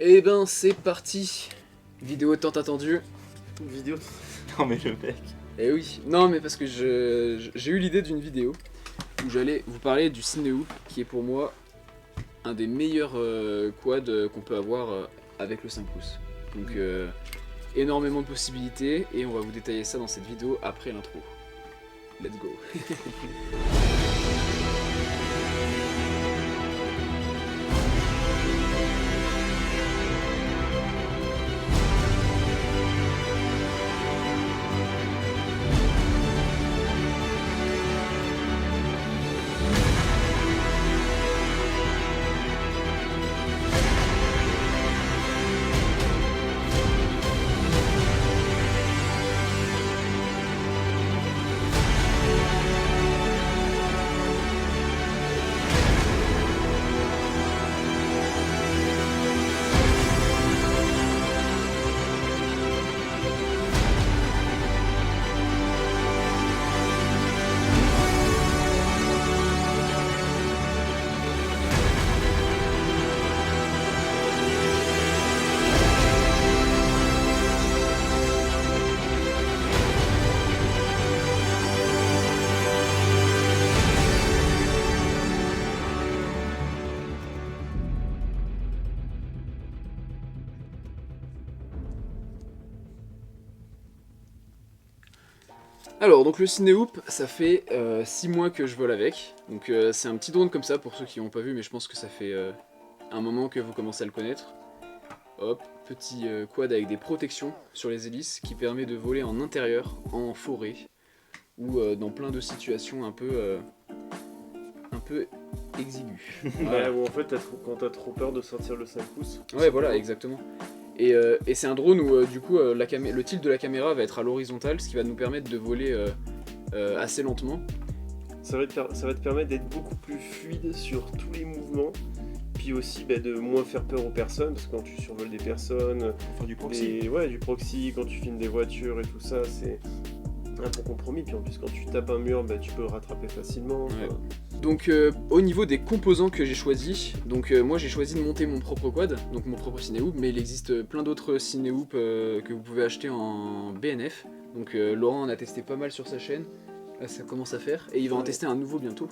Et ben c'est parti. Vidéo tant attendue. Vidéo. Non mais le mec. Eh oui, non mais parce que j'ai eu l'idée d'une vidéo où j'allais vous parler du Cinehoop qui est pour moi un des meilleurs quads qu'on peut avoir avec le 5 pouces. Donc énormément de possibilités et on va vous détailler ça dans cette vidéo après l'intro. Let's go. Alors donc le Cinehoop, ça fait 6 mois que je vole avec. Donc c'est un petit drone comme ça pour ceux qui n'ont pas vu, mais je pense que ça fait un moment que vous commencez à le connaître. Hop, petit quad avec des protections sur les hélices qui permet de voler en intérieur, en forêt ou dans plein de situations un peu exiguës. Ouais, ou en fait quand t'as trop peur de sortir le 5 pouces. Ouais voilà, exactement. Et c'est un drone où du coup le tilt de la caméra va être à l'horizontale, ce qui va nous permettre de voler assez lentement. Ça va te permettre d'être beaucoup plus fluide sur tous les mouvements. Puis aussi de moins faire peur aux personnes, parce que quand tu survoles des personnes, Enfin, du proxy. du proxy, quand tu filmes des voitures et tout ça, c'est un bon compromis. Puis en plus quand tu tapes un mur, tu peux le rattraper facilement. Ouais. Donc au niveau des composants que j'ai choisis, donc moi j'ai choisi de monter mon propre quad, donc mon propre Cinehoop, mais il existe plein d'autres Cinehoop que vous pouvez acheter en BNF. Donc Laurent en a testé pas mal sur sa chaîne, là ça commence à faire, et il va en tester un nouveau bientôt.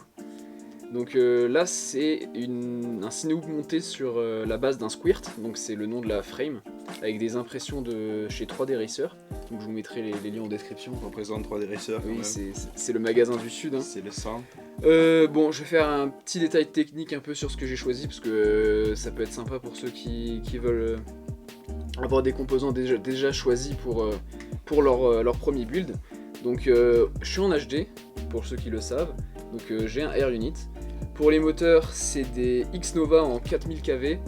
Donc là c'est un Cinehoop monté sur la base d'un Squirt, donc c'est le nom de la frame, avec des impressions de chez 3D Racer. Donc je vous mettrai les liens en description. On représente 3D Racer. Oui, c'est le magasin du sud. Hein. C'est le sang. Bon, je vais faire un petit détail technique un peu sur ce que j'ai choisi parce que ça peut être sympa pour ceux qui veulent avoir des composants déjà choisis pour leur premier build. Donc je suis en HD pour ceux qui le savent, donc j'ai un Air Unit. Pour les moteurs, c'est des X-Nova en 4000 kV.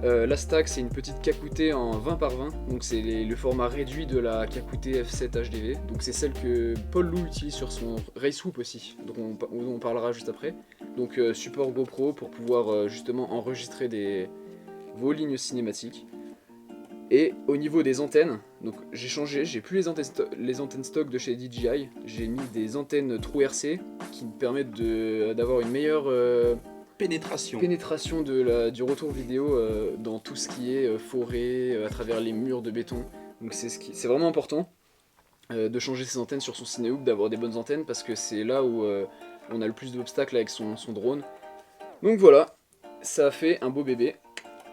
La stack, c'est une petite Kakute en 20 par 20, donc c'est le format réduit de la Kakute F7 HDV. Donc c'est celle que Paul Lou utilise sur son Racehoop aussi, donc on parlera juste après. Donc support GoPro pour pouvoir justement enregistrer vos lignes cinématiques. Et au niveau des antennes, donc j'ai changé, j'ai plus les antennes stock de chez DJI, j'ai mis des antennes True RC qui me permettent d'avoir une meilleure pénétration du retour vidéo dans tout ce qui est forêt, à travers les murs de béton. Donc c'est vraiment important de changer ses antennes sur son Cinehoop, d'avoir des bonnes antennes parce que c'est là où on a le plus d'obstacles avec son drone. Donc voilà, ça a fait un beau bébé.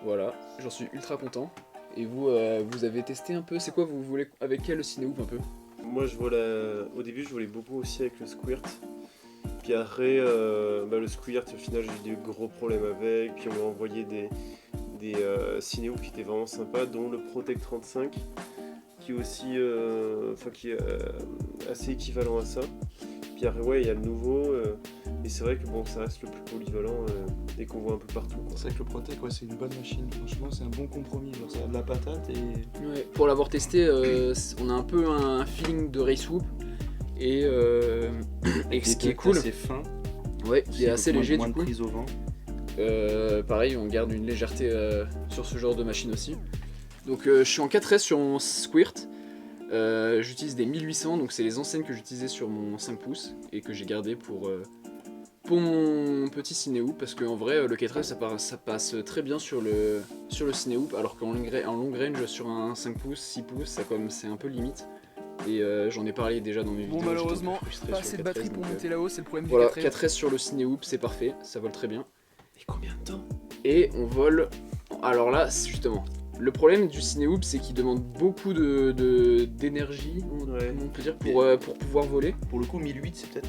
Voilà, j'en suis ultra content. Et vous, vous avez testé un peu, c'est quoi vous voulez avec quel Cinehoop un peu? Moi au début je volais beaucoup aussi avec le Squirt. Puis après, le Squirt, au final, j'ai eu des gros problèmes avec. Puis on m'a envoyé des Cinehoop qui étaient vraiment sympas, dont le Protect 35, qui est aussi qui est assez équivalent à ça. Puis après, ouais, il y a le nouveau. Et c'est vrai que bon, ça reste le plus polyvalent et qu'on voit un peu partout. C'est vrai que le Protect, c'est une bonne machine. Franchement, c'est un bon compromis. Genre, ça a de la patate et. Ouais, pour l'avoir testé, on a un peu un feeling de Racehoop. Et ce qui est cool, c'est fin. Ouais, il est assez léger moins du de coup. prise au vent. Pareil, on garde une légèreté sur ce genre de machine aussi. Donc je suis en 4S sur mon Squirt. J'utilise des 1800, donc c'est les enseignes que j'utilisais sur mon 5 pouces et que j'ai gardé pour mon petit Cinéhoop, parce qu'en vrai le K13 ça passe très bien sur le Cinéhoop, alors qu'en long range sur un 5 pouces, 6 pouces, c'est un peu limite. Et j'en ai parlé déjà dans mes vidéos. Bon, malheureusement, j'étais un peu frustré pas sur assez le de batterie K13, pour donc, monter là-haut, c'est le problème voilà, du K13. K13 sur le Cinéhoop, c'est parfait, ça vole très bien. Et combien de temps? Et on vole. Alors là, justement, le problème du Cinéhoop, c'est qu'il demande beaucoup d'énergie, Ouais. on peut dire, pour pouvoir voler. Pour le coup, 1008, c'est peut-être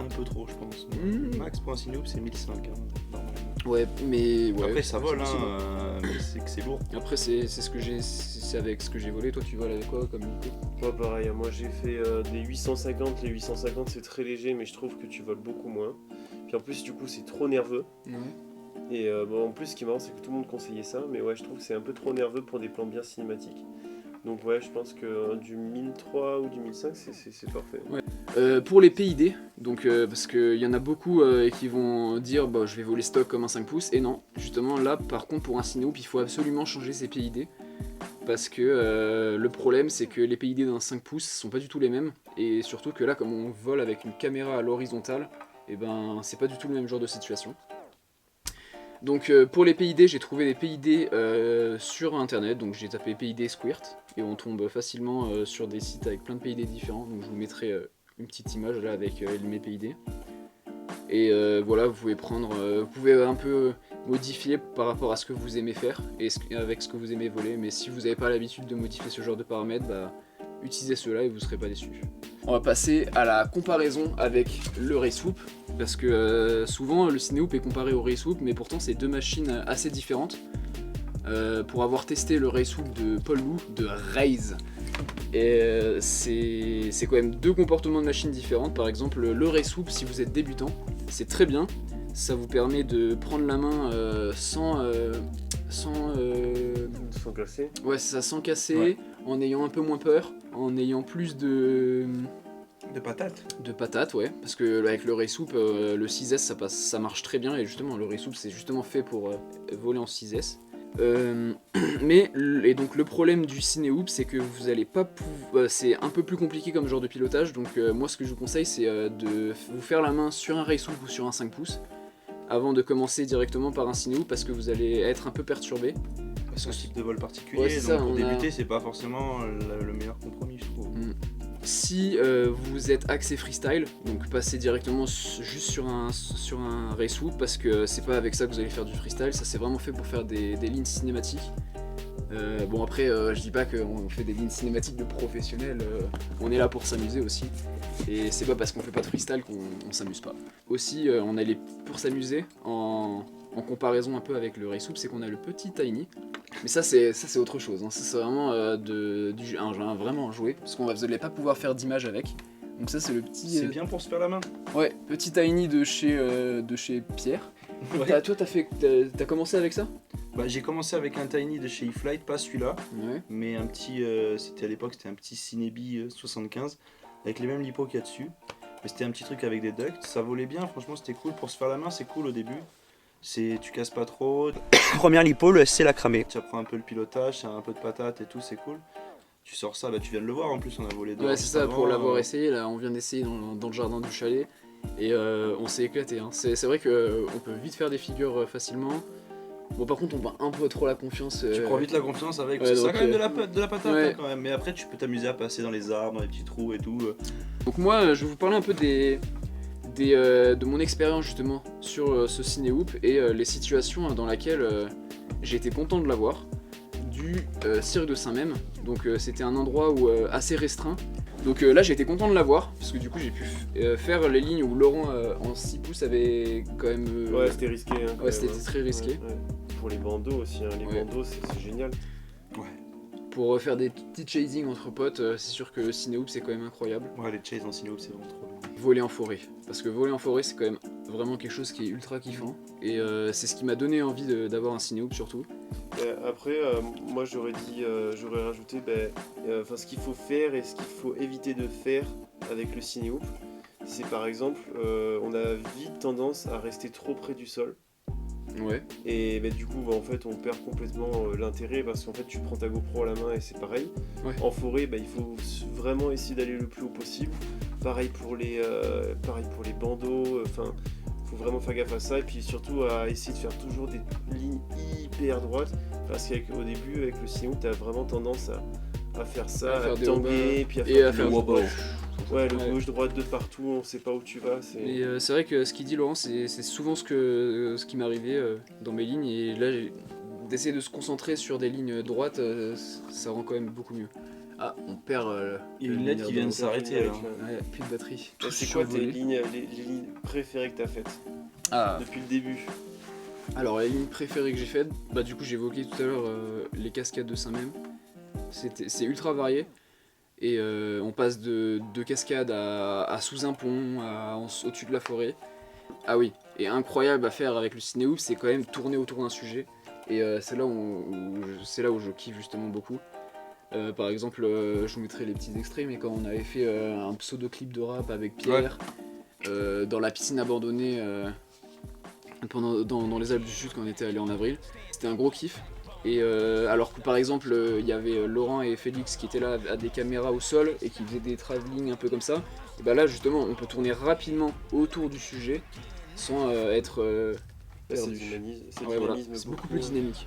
un peu trop, je pense. Mmh. Max pour un Cinéhoop, c'est 1005. Normalement. Ouais, mais ouais. Après, ça vole, possible. mais c'est que c'est lourd. Après, c'est avec ce que j'ai volé. Toi, tu voles avec quoi comme unité? Pas pareil, moi j'ai fait des 850, les 850 c'est très léger mais je trouve que tu voles beaucoup moins. Puis en plus du coup c'est trop nerveux. Et bon, en plus ce qui est marrant c'est que tout le monde conseillait ça, mais ouais je trouve que c'est un peu trop nerveux pour des plans bien cinématiques. Donc ouais je pense que du 1003 ou du 1005 c'est parfait. Ouais. Pour les PID, donc parce qu'il y en a beaucoup qui vont dire bah, je vais voler stock comme un 5 pouces, et non, justement là par contre pour un Cinéhoop il faut absolument changer ses PID. Parce que le problème c'est que les PID d'un 5 pouces sont pas du tout les mêmes, et surtout que là comme on vole avec une caméra à l'horizontale, et ben c'est pas du tout le même genre de situation. Donc pour les PID, j'ai trouvé des PID sur internet, donc j'ai tapé PID Squirt et on tombe facilement sur des sites avec plein de PID différents, donc je vous mettrai une petite image là avec mes PID. Et voilà, vous pouvez un peu modifier par rapport à ce que vous aimez faire et avec ce que vous aimez voler, mais si vous n'avez pas l'habitude de modifier ce genre de paramètres, bah, utilisez ceux-là et vous ne serez pas déçus. On va passer à la comparaison avec le Racehoop, parce que souvent le Cinéhoop est comparé au Racehoop, mais pourtant c'est deux machines assez différentes. Pour avoir testé le Racehoop de Paul Lou, de Raze, et c'est quand même deux comportements de machines différentes. Par exemple, le Racehoop, si vous êtes débutant, c'est très bien, ça vous permet de prendre la main sans casser. Ouais, c'est ça, sans casser, Ouais. en ayant un peu moins peur, en ayant plus de patates, ouais, parce que avec le Racehoop, le 6S ça marche très bien, et justement le Racehoop c'est justement fait pour voler en 6S. Et donc le problème du Cinéhoop, c'est que vous allez pas pouvoir, c'est un peu plus compliqué comme genre de pilotage, donc moi ce que je vous conseille c'est de vous faire la main sur un Racehoop ou sur un 5 pouces avant de commencer directement par un Cinéhoop, parce que vous allez être un peu perturbé. C'est un type de vol particulier, Ouais, c'est donc ça, pour on a- débuter, c'est pas forcément le meilleur compromis, je trouve. Si vous êtes axé freestyle, donc passez directement juste sur un Racehoop, parce que c'est pas avec ça que vous allez faire du freestyle, ça c'est vraiment fait pour faire des lignes cinématiques. Bon après je dis pas qu'on fait des lignes cinématiques de professionnels, on est là pour s'amuser aussi, et c'est pas parce qu'on fait pas de freestyle qu'on s'amuse pas. Aussi on est pour s'amuser en comparaison un peu avec le Racehoop, c'est qu'on a le petit Tiny, mais ça c'est autre chose, hein. Ça c'est vraiment vraiment jouer, parce qu'on vous allez pas pouvoir faire d'image avec, donc ça c'est le petit... C'est bien pour se faire la main. Ouais, petit Tiny de chez Pierre. Ouais. Toi t'as commencé avec ça? Bah, j'ai commencé avec un Tiny de chez eFlight, pas celui-là, Ouais. mais un petit, c'était à l'époque, c'était un petit Cinebi 75, avec les mêmes lipos qu'il y a dessus. Mais c'était un petit truc avec des ducts, ça volait bien, franchement c'était cool. Pour se faire la main, c'est cool au début. Tu casses pas trop. Première lipo, le SC l'a cramé. Tu apprends un peu le pilotage, ça a un peu de patate et tout, c'est cool. Tu sors ça, là tu viens de le voir en plus, on a volé dehors. Ouais, c'est ça, avant, pour l'avoir essayé, là on vient d'essayer dans le jardin du chalet, et on s'est éclaté, hein. C'est vrai qu'on peut vite faire des figures facilement. Bon, par contre on prend un peu trop la confiance. Tu prends vite la confiance avec, Ouais, parce que ça a donc, quand même de la patate ouais. hein, quand même. Mais après tu peux t'amuser à passer dans les arbres, dans les petits trous et tout. Donc moi je vais vous parler un peu de mon expérience justement sur ce Cinéhoop, et les situations dans lesquelles j'ai été content de l'avoir. Du cirque de Saint-Même, donc c'était un endroit assez restreint. Donc là j'ai été content de l'avoir, parce que du coup j'ai pu faire les lignes où Laurent en 6 pouces avait quand même... Ouais, c'était risqué. Hein, quand ouais, même, c'était hein. très risqué. Ouais. Pour les bandeaux aussi, hein. Les Ouais. bandeaux c'est génial. Pour faire des petits chasing entre potes, c'est sûr que le Cinéhoop c'est quand même incroyable. Ouais, les chases en Cinehoop c'est vraiment trop bien. Voler en forêt, parce que voler en forêt c'est quand même vraiment quelque chose qui est ultra kiffant, et c'est ce qui m'a donné envie d'avoir un Cinéhoop surtout. Après, moi j'aurais rajouté ce qu'il faut faire et ce qu'il faut éviter de faire avec le Cinéhoop. C'est par exemple, on a vite tendance à rester trop près du sol. Ouais. Et du coup, en fait, on perd complètement l'intérêt, parce qu'en fait, tu prends ta GoPro à la main et c'est pareil. Ouais. En forêt, il faut vraiment essayer d'aller le plus haut possible. Pareil pour les bandeaux. Faut vraiment faire gaffe à ça et puis surtout à essayer de faire toujours des lignes hyper droites parce qu'au début avec le cinéo t'as vraiment tendance à faire ça, À faire à des tanguer, puis à et faire à du faire du wobble. gauche. Ouais, le Ouais. gauche droite de partout, on sait pas où tu vas. Et c'est vrai que ce qu'il dit Laurent, c'est souvent ce qui m'est arrivé dans mes lignes, et là d'essayer de se concentrer sur des lignes droites, ça rend quand même beaucoup mieux. Ah, on perd Il y a le une lettre qui vient de mineur s'arrêter là. Ouais, plus de batterie. Et Tout c'est quoi tes survolé. lignes, les lignes préférées que t'as faites Ah, depuis le début? alors la ligne préférée que j'ai faite, bah du coup j'ai évoqué tout à l'heure les cascades de Saint-Même. C'est ultra varié. Et on passe de cascades à sous un pont, au-dessus de la forêt. Ah oui, et incroyable à faire avec le cinéhoop, c'est quand même tourner autour d'un sujet. Et c'est là où je kiffe justement beaucoup. Par exemple, je vous mettrai les petits extraits, mais quand on avait fait un pseudo-clip de rap avec Pierre, dans la piscine abandonnée dans les Alpes du Sud quand on était allé en avril, c'était un gros kiff. Et alors que par exemple il y avait Laurent et Félix qui étaient là à des caméras au sol et qui faisaient des travelling un peu comme ça, et bah là justement on peut tourner rapidement autour du sujet sans être Là, c'est perdu. Ouais, voilà. dynamisme C'est beaucoup plus dynamique.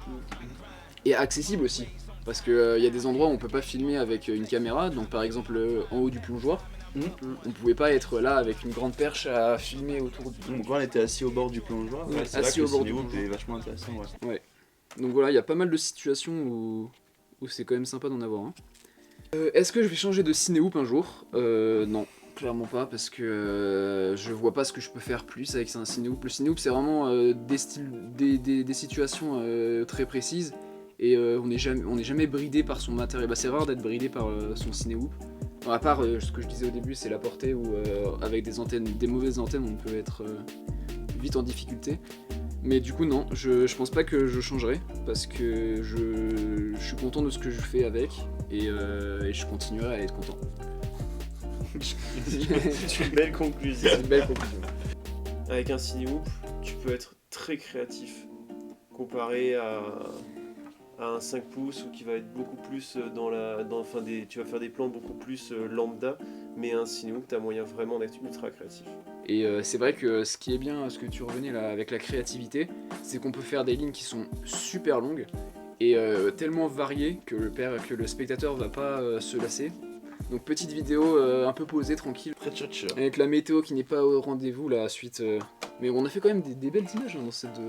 Et accessible aussi. Parce qu'il y a des endroits où on peut pas filmer avec une caméra, donc par exemple en haut du plongeoir, on pouvait pas être là avec une grande perche à filmer autour du. Donc quand on était assis au bord du plongeoir, Ouais, c'est là assis que au le bord du cinéhoop plongeoir. est vachement intéressant. Ouais. Donc voilà, il y a pas mal de situations où c'est quand même sympa d'en avoir un. Est-ce que je vais changer de cinéhoop un jour Non, clairement pas, parce que je vois pas ce que je peux faire plus avec un cinéhoop. Le cinéhoop c'est vraiment des situations très précises, et on n'est jamais bridé par son matériel. Bah, c'est rare d'être bridé par son cinéhoop. Bon, à part ce que je disais au début, c'est la portée où avec des mauvaises antennes on peut être vite en difficulté. Mais du coup non, je pense pas que je changerai, parce que je suis content de ce que je fais avec, et je continuerai à être content. C'est une belle conclusion. C'est une belle conclusion. Avec un cinéhoop, tu peux être très créatif comparé à un 5 pouces ou qui va être beaucoup plus tu vas faire des plans beaucoup plus lambda, mais un cinéhoop, tu as moyen vraiment d'être ultra créatif. Et c'est vrai que ce qui est bien, ce que tu revenais là avec la créativité, c'est qu'on peut faire des lignes qui sont super longues et tellement variées que le spectateur va pas se lasser. Donc petite vidéo un peu posée, tranquille, Très tchatcha. avec la météo qui n'est pas au rendez-vous la suite. Mais on a fait quand même des belles images hein,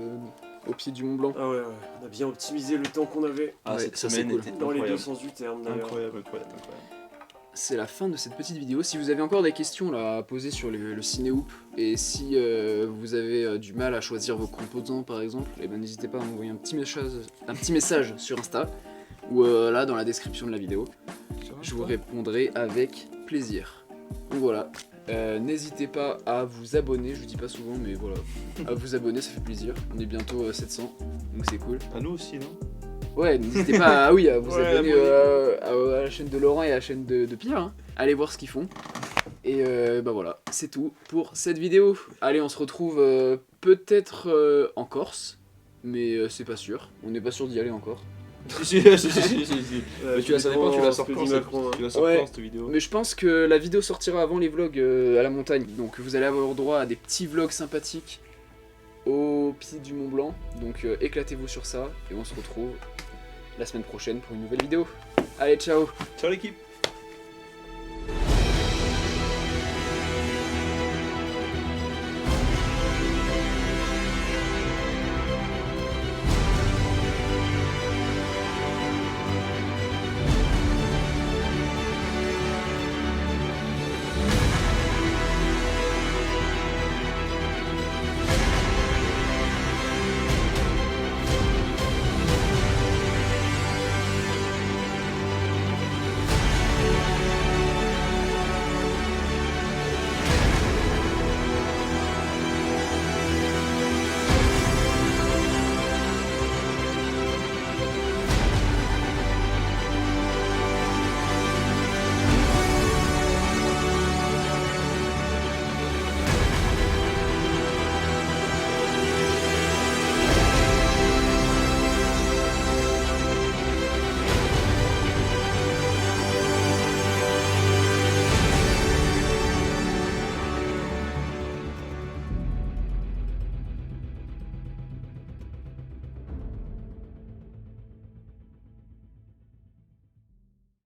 au pied du Mont Blanc. Ah ouais, on a bien optimisé le temps qu'on avait Ah, Ouais, cette ça, c'est semaine cool. était dans les deux incroyable. sens du terme d'ailleurs. Incroyable. C'est la fin de cette petite vidéo. Si vous avez encore des questions là, à poser sur le cinéhoop, et si vous avez du mal à choisir vos composants par exemple, eh ben, n'hésitez pas à m'envoyer un petit message sur Insta, ou là dans la description de la vidéo. Je vous répondrai avec plaisir. Donc voilà, n'hésitez pas à vous abonner, je le dis pas souvent mais voilà, à vous abonner, ça fait plaisir. On est bientôt 700, donc c'est cool. À nous aussi, non? Ouais, n'hésitez pas à vous Ouais, abonner abonnez-vous. à la chaîne de Laurent et à la chaîne de Pierre. Hein. Allez voir ce qu'ils font. Et bah voilà, c'est tout pour cette vidéo. Allez, on se retrouve peut-être en Corse, mais c'est pas sûr. On n'est pas sûr d'y aller encore. Si. Mais ça dépend, tu la sors quand Ouais. cette vidéo? Mais je pense que la vidéo sortira avant les vlogs à la montagne. Donc vous allez avoir droit à des petits vlogs sympathiques au pied du Mont Blanc. Donc éclatez-vous sur ça et on se retrouve la semaine prochaine pour une nouvelle vidéo. Allez, ciao! Ciao l'équipe.